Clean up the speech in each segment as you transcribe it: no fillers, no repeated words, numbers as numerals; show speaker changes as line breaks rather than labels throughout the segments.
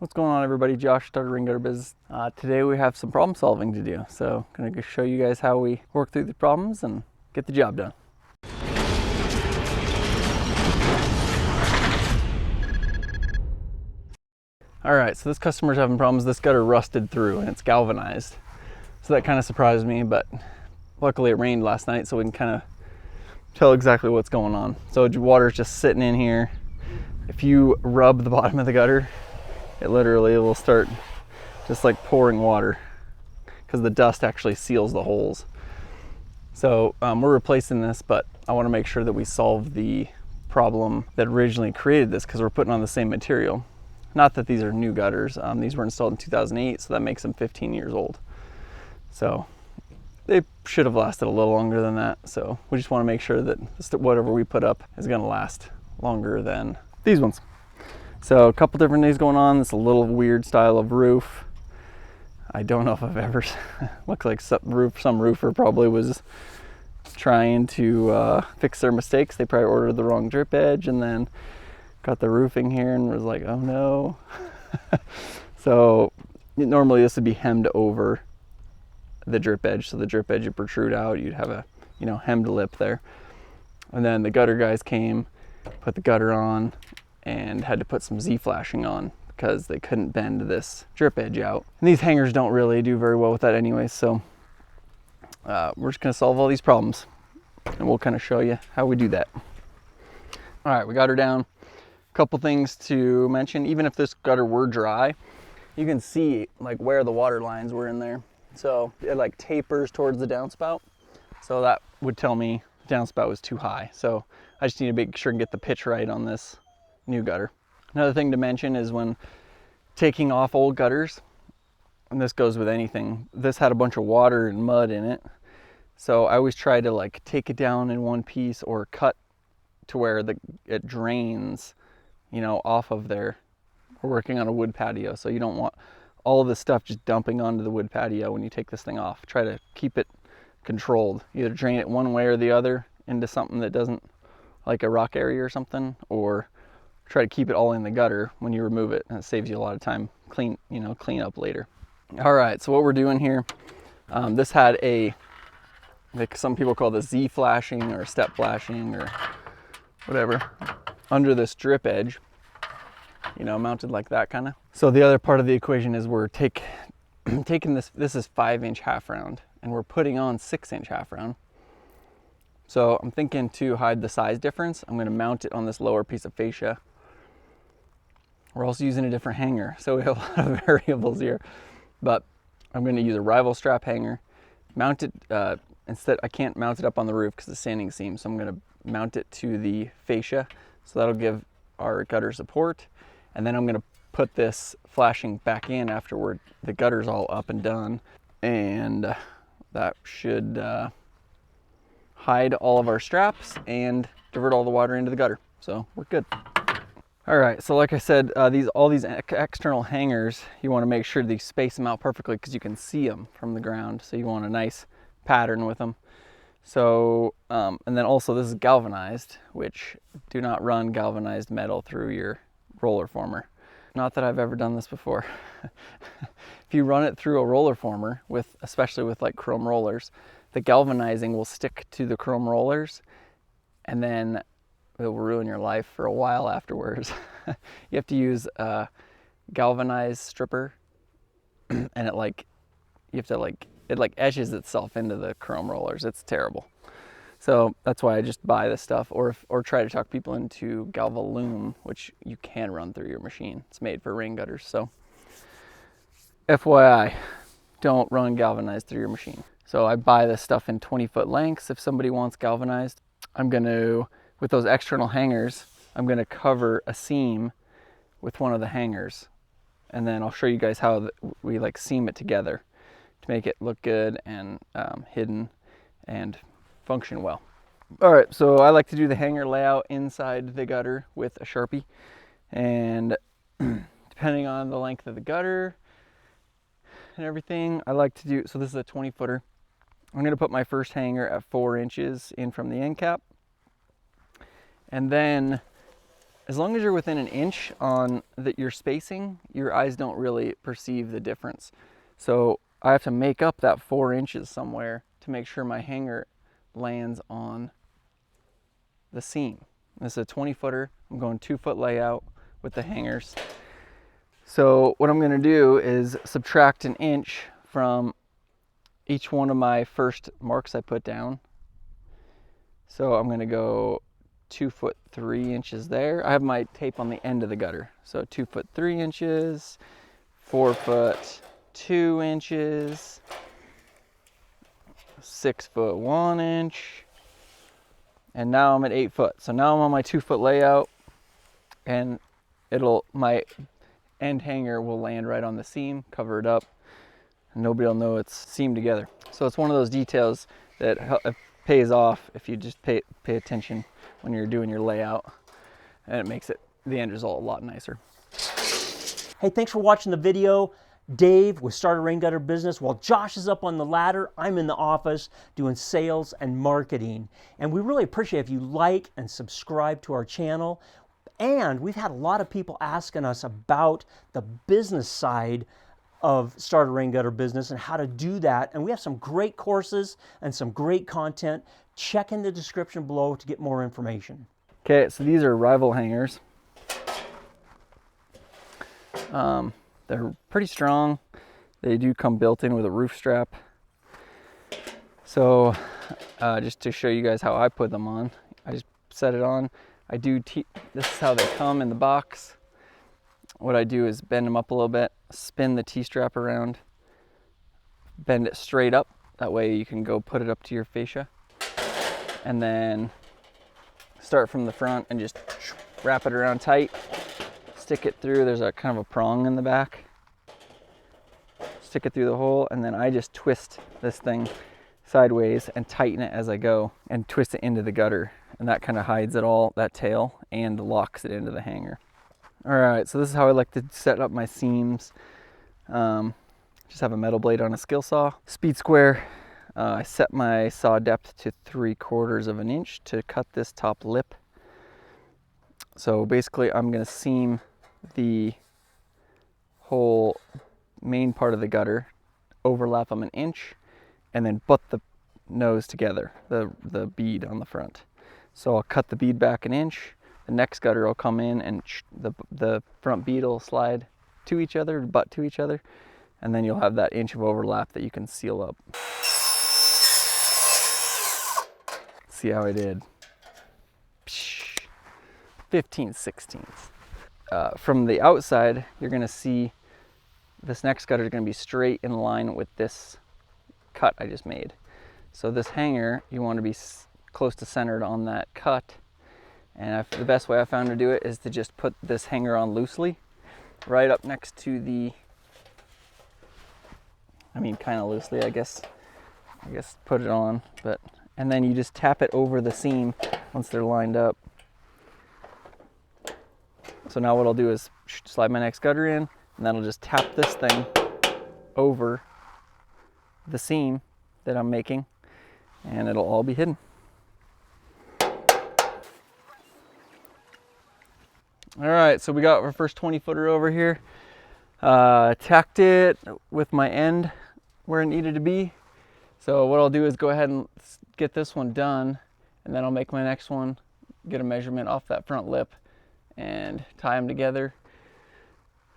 What's going on, everybody? Josh, started Ring Gutter Biz. Today we have some problem solving to do. So I'm going to show you guys how we work through the problems and get the job done. All right, so this customer's having problems. This gutter rusted through and it's galvanized. So that kind of surprised me, but luckily it rained last night so we can kind of tell exactly what's going on. So water's just sitting in here. If you rub the bottom of the gutter, it literally will start just like pouring water because the dust actually seals the holes. So we're replacing this, but I want to make sure that we solve the problem that originally created this because we're putting on the same material. Not that these are new gutters. These were installed in 2008, so that makes them 15 years old. So they should have lasted a little longer than that. So we just want to make sure that whatever we put up is going to last longer than these ones. So a couple different things going on. It's a little weird style of roof. I don't know if I've ever, looks like some roofer probably was trying to fix their mistakes. They probably ordered the wrong drip edge and then got the roofing here and was like, oh no. So normally this would be hemmed over the drip edge. So the drip edge would protrude out. You'd have a, hemmed lip there. And then the gutter guys came, put the gutter on, and had to put some Z flashing on because they couldn't bend this drip edge out. And these hangers don't really do very well with that anyway, so we're just gonna solve all these problems and we'll kind of show you how we do that. All right, we got her down. A couple things to mention. Even if this gutter were dry, you can see like where the water lines were in there. So it like tapers towards the downspout. So that would tell me the downspout was too high. So I just need to make sure and get the pitch right on this new gutter. Another thing to mention is when taking off old gutters, and this goes with anything, this had a bunch of water and mud in it. So I always try to like take it down in one piece or cut to where it drains, off of there. We're working on a wood patio, so you don't want all of this stuff just dumping onto the wood patio when you take this thing off. Try to keep it controlled. Either drain it one way or the other into something that doesn't, like a rock area or something, or try to keep it all in the gutter when you remove it, and it saves you a lot of time clean up later. All right, so what we're doing here, this had a, like some people call this Z flashing or step flashing or whatever, under this drip edge, mounted like that kind of. So the other part of the equation is we're taking this is 5-inch half round, and we're putting on 6-inch half round. So I'm thinking to hide the size difference, I'm gonna mount it on this lower piece of fascia. We're also using a different hanger, so we have a lot of variables here. But I'm going to use a rival strap hanger, mount it, instead I can't mount it up on the roof because the standing seam, so I'm going to mount it to the fascia, so that'll give our gutter support. And then I'm going to put this flashing back in afterward. The gutter's all up and done, and that should hide all of our straps and divert all the water into the gutter. So we're good. All right, so like I said, all these external hangers, you want to make sure that you space them out perfectly because you can see them from the ground. So you want a nice pattern with them. So, and then also this is galvanized, which do not run galvanized metal through your roller former. Not that I've ever done this before. If you run it through a roller former, especially with like chrome rollers, the galvanizing will stick to the chrome rollers, and then it will ruin your life for a while afterwards. You have to use a galvanized stripper, and it etches itself into the chrome rollers. It's terrible. So that's why I just buy this stuff, or try to talk people into Galvalume, which you can run through your machine. It's made for rain gutters. So FYI, don't run galvanized through your machine. So I buy this stuff in 20-foot lengths. If somebody wants galvanized, with those external hangers, I'm going to cover a seam with one of the hangers, and then I'll show you guys how we like seam it together to make it look good and hidden and function well. All right, so I like to do the hanger layout inside the gutter with a Sharpie, and depending on the length of the gutter and everything, I like to do, so this is a 20-footer. I'm going to put my first hanger at 4 inches in from the end cap. And then as long as you're within an inch on your spacing, your eyes don't really perceive the difference. So I have to make up that 4 inches somewhere to make sure my hanger lands on the seam. This is a 20-footer. I'm going 2-foot layout with the hangers. So what I'm going to do is subtract an inch from each one of my first marks I put down. So I'm going to go 2 foot 3 inches there. I have my tape on the end of the gutter. So 2 foot 3 inches, 4 foot 2 inches, 6 foot 1 inch, and now I'm at 8 foot. So now I'm on my 2 foot layout, and my end hanger will land right on the seam, cover it up, and nobody will know it's seamed together. So it's one of those details that pays off if you just pay attention when you're doing your layout, and it makes the end result a lot nicer.
Hey, thanks for watching the video. Dave with Starter Rain Gutter Business. While Josh is up on the ladder, I'm in the office doing sales and marketing. And we really appreciate if you like and subscribe to our channel. And we've had a lot of people asking us about the business side of Starter Rain Gutter Business and how to do that. And we have some great courses and some great content. Check in the description below to get more information.
Okay, so these are rival hangers. They're pretty strong. They do come built in with a roof strap. So just to show you guys how I put them on, I just set it on. This is how they come in the box. What I do is bend them up a little bit, spin the T-strap around, bend it straight up. That way you can go put it up to your fascia. And then start from the front and just wrap it around tight. Stick it through. There's a kind of a prong in the back. Stick it through the hole, and then I just twist this thing sideways and tighten it as I go and twist it into the gutter. And that kind of hides it all, that tail, and locks it into the hanger. All right, so this is how I like to set up my seams. Just have a metal blade on a skill saw. Speed square. I set my saw depth to 3/4 of an inch to cut this top lip. So basically I'm going to seam the whole main part of the gutter, overlap them an inch, and then butt the nose together, the bead on the front. So I'll cut the bead back an inch. The next gutter will come in and the front bead will slide to each other, butt to each other, and then you'll have that inch of overlap that you can seal up. See how I did? 15/16. From the outside, you're going to see this next gutter is going to be straight in line with this cut I just made. So this hanger, you want to be close to centered on that cut. And the best way I found to do it is to just put this hanger on loosely, right up next to kind of loosely, I guess put it on, and then you just tap it over the seam once they're lined up. So now what I'll do is slide my next gutter in, and then I'll just tap this thing over the seam that I'm making, and it'll all be hidden. All right, so we got our first 20-footer over here. Tacked it with my end where it needed to be. So what I'll do is go ahead and get this one done, and then I'll make my next one, get a measurement off that front lip, and tie them together.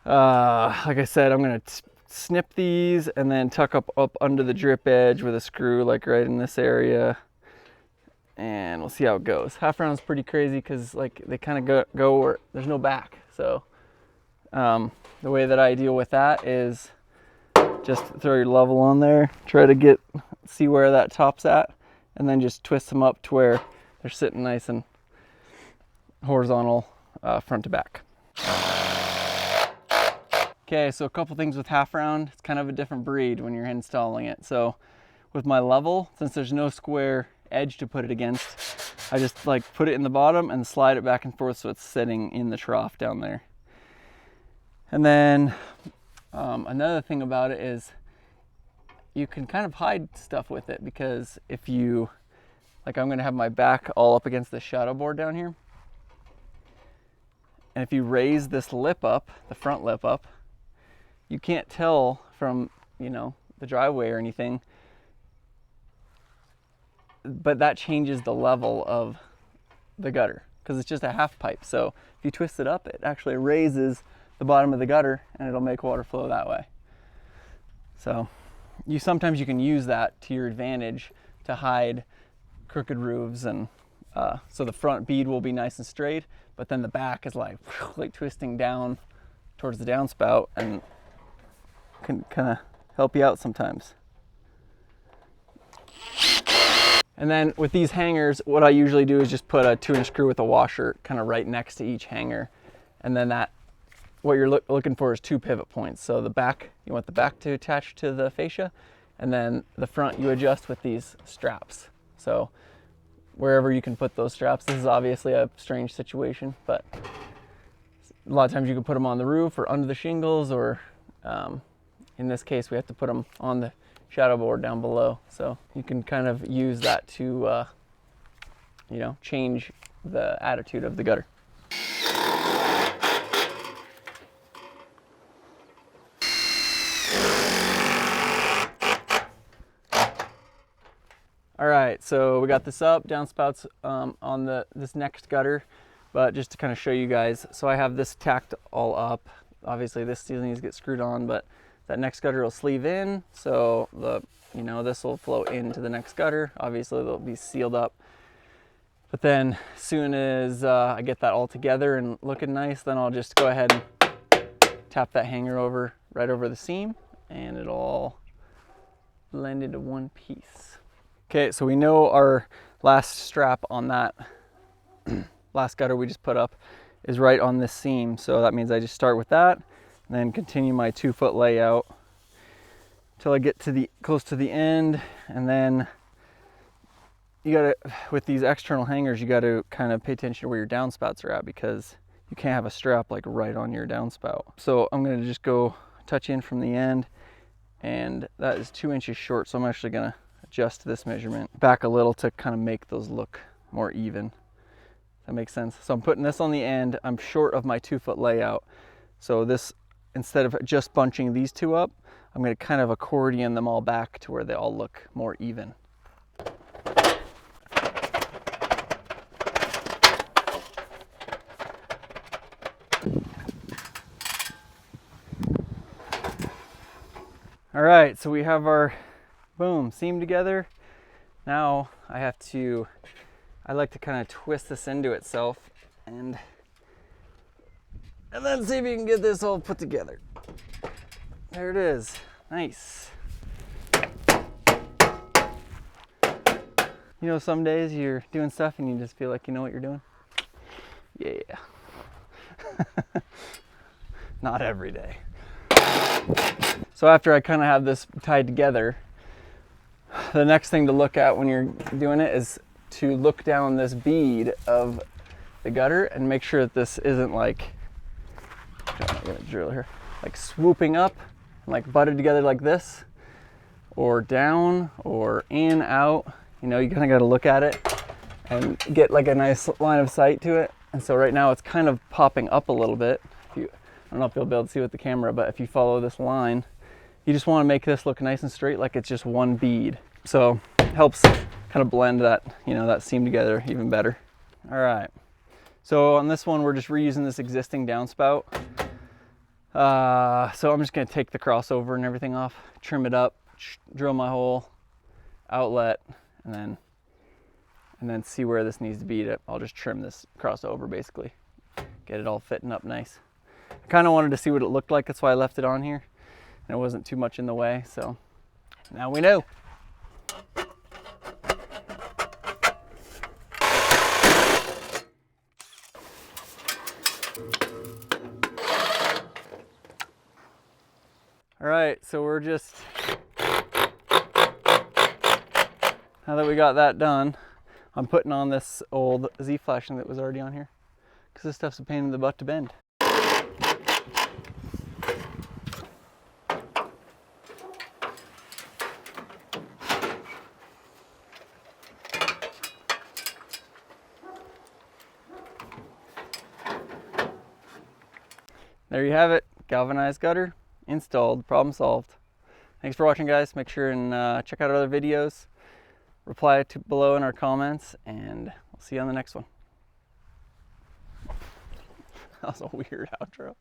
Like I said, I'm gonna snip these and then tuck up under the drip edge with a screw, like right in this area. And we'll see how it goes. Half round is pretty crazy because like they kind of go where there's no back. So the way that I deal with that is just throw your level on there, try to see where that top's at, and then just twist them up to where they're sitting nice and horizontal front to back. Okay, so a couple things with half round. It's kind of a different breed when you're installing it. So with my level, since there's no square edge to put it against, I just like put it in the bottom and slide it back and forth so it's sitting in the trough down there. And then another thing about it is you can kind of hide stuff with it, because if you, like I'm gonna have my back all up against the shadow board down here. And if you raise this lip up, the front lip up, you can't tell from, you know, the driveway or anything, but that changes the level of the gutter because it's just a half pipe. So if you twist it up, it actually raises the bottom of the gutter and it'll make water flow that way. So sometimes you can use that to your advantage to hide crooked roofs, and so the front bead will be nice and straight, but then the back is like twisting down towards the downspout and can kind of help you out sometimes. And then with these hangers, what I usually do is just put a 2-inch screw with a washer kind of right next to each hanger. And then what you're looking for is 2 pivot points. So the back, you want the back to attach to the fascia, and then the front you adjust with these straps. So wherever you can put those straps, this is obviously a strange situation, but a lot of times you can put them on the roof or under the shingles, or in this case we have to put them on the shadow board down below. So you can kind of use that to you know, change the attitude of the gutter. All right, so we got this up, downspouts on this next gutter, but just to kind of show you guys, so I have this tacked all up. Obviously this still needs to get screwed on, but that next gutter will sleeve in, so this will flow into the next gutter. Obviously they'll be sealed up, but then as soon as I get that all together and looking nice, then I'll just go ahead and tap that hanger over right over the seam, and it'll all blend into one piece. Okay, so we know our last strap on that last gutter we just put up is right on this seam, so that means I just start with that and then continue my 2-foot layout till I get to close to the end. And then you gotta, with these external hangers, you gotta kind of pay attention to where your downspouts are at, because you can't have a strap like right on your downspout. So I'm gonna just go touch in from the end, and that is 2 inches short, so I'm actually gonna adjust this measurement back a little to kind of make those look more even. That makes sense. So I'm putting this on the end. I'm short of my 2-foot layout, so this, instead of just bunching these two up, I'm going to kind of accordion them all back to where they all look more even. All right, so we have our boom seam together. Now I like to kind of twist this into itself and then see if you can get this all put together. There it is. Nice. You know, some days you're doing stuff and you just feel like you know what you're doing. Yeah. Not every day. So after I kind of have this tied together, the next thing to look at when you're doing it is to look down this bead of the gutter and make sure that this isn't like, I'm gonna drill here, like swooping up and like butted together like this, or down, or in, out. You know, you kind of got to look at it and get like a nice line of sight to it. And so right now it's kind of popping up a little bit. I don't know if you'll be able to see with the camera, but if you follow this line, you just want to make this look nice and straight, like it's just one bead. So it helps kind of blend that, you know, that seam together even better. All right, so on this one we're just reusing this existing downspout. So I'm just going to take the crossover and everything off, trim it up, drill my hole, outlet, and then see where this needs to be. I'll just trim this crossover basically, get it all fitting up nice. I kind of wanted to see what it looked like, that's why I left it on here, and it wasn't too much in the way, so now we know. All right, so we're just, now that we got that done, I'm putting on this old Z flashing that was already on here, because this stuff's a pain in the butt to bend. there you have it. Galvanized gutter installed, problem solved. Thanks for watching, guys. Make sure and check out our other videos. Reply to below in our comments, and we'll see you on the next one. That was a weird outro.